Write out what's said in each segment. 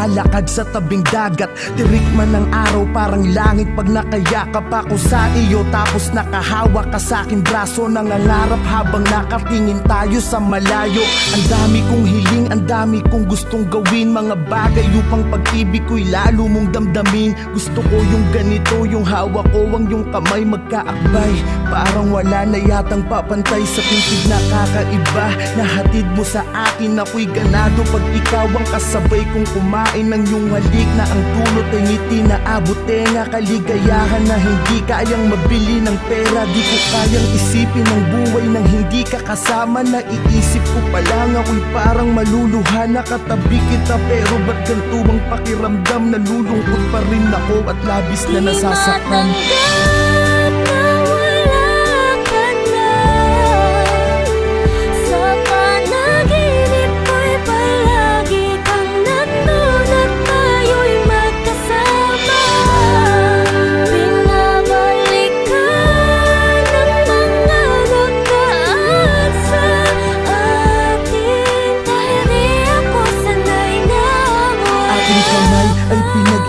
naglalakad sa tabing dagat. Tirik man ng araw parang langit pag nakayakap ako sa iyo. Tapos nakahawak ka sa aking braso, nangangarap habang nakatingin tayo sa malayo. Ang dami kong hiling, ang dami kong gustong gawin, mga bagay upang pag-ibig ko'y lalo mong damdamin. Gusto ko yung ganito, yung hawak ko ang yung kamay magkaakbay. Parang wala na yatang papantay sa pintig na kakaiba. Nahatid mo sa akin, ako'y ganado pag ikaw ang kasabay kong kumain ng iyong halik na ang dulot ay ngiti na abot tenga. Kaligayahan na hindi kayang mabili ng pera. Di ko kayang isipin ang buhay nang hindi ka kasama. Naiisip ko pa lang ako'y parang maluluha. Nakatabi kita pero ba't ganito ang pakiramdam? Nalulungkot pa rin ako at labis na nasasaktan.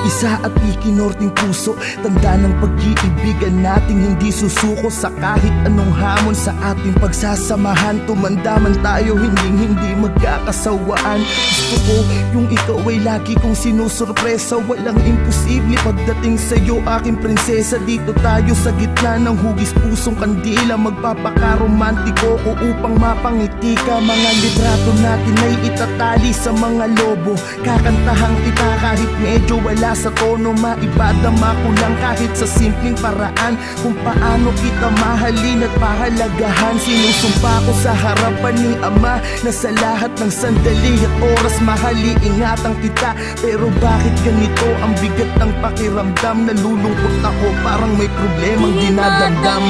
Isa at ikinorting puso, tanda ng pag-iibigan nating hindi susuko sa kahit anong hamon sa ating pagsasamahan. Tumanda man tayo, hindi magkakasawaan. Gusto ko yung ikaw ay lagi kong sinusurpresa. Walang imposible pagdating sa'yo, aking prinsesa. Dito tayo sa gitna ng hugis pusong kandila. Magpapaka-romantiko ko upang mapangiti ka. Mga litrato natin ay itatali sa mga lobo. Kakantahan kita kahit medyo wala sa tono, maibadama ko lang kahit sa simpleng paraan kung paano kita mahalin at pahalagahan. Sinusumpa ko sa harapan ni Ama na sa lahat ng sandali at oras mahali-ingatan kita. Pero bakit ganito ang bigat ng pakiramdam? Nalulungkot ako parang may problemang dinadamdam.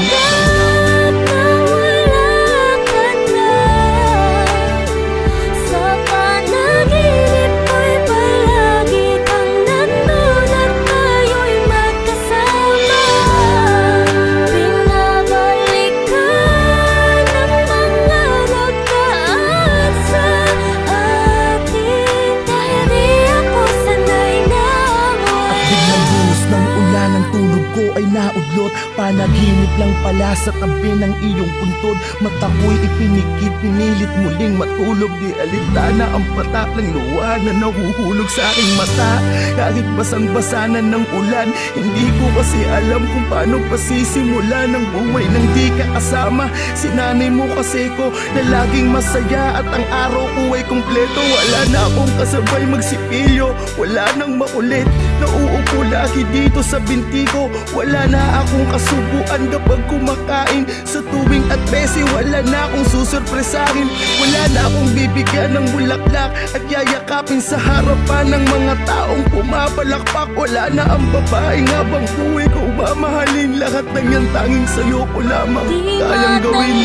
Naudlot, panaginip lang pala sa tabi ng iyong puntod. Mata ko'y ipinikit, pinilit muling matulog. Di alintana ang patak ng luha na nahuhulog sa aking mata. Kahit basang-basa na ng ulan, hindi ko kasi alam kung paano pasisimula ng buhay nang di ka kasama. Sinanay mo kasi ko na laging masaya at ang araw ko ay kumpleto. Wala na akong kasabay magsipilyo, wala nang makulit. Nauupo lagi dito sa binti ko. Wala na akong kasubuan kapag kumakain. Sa tuwing at 13, wala na akong susurpresahin. Wala na akong bibigyan ng bulaklak at yayakapin sa harapan ng mga taong pumapalakpak. Wala na ang babaeng habang buhay ko mamahalin. Lahat ng yan tanging sa'yo ko lamang kayang gawin.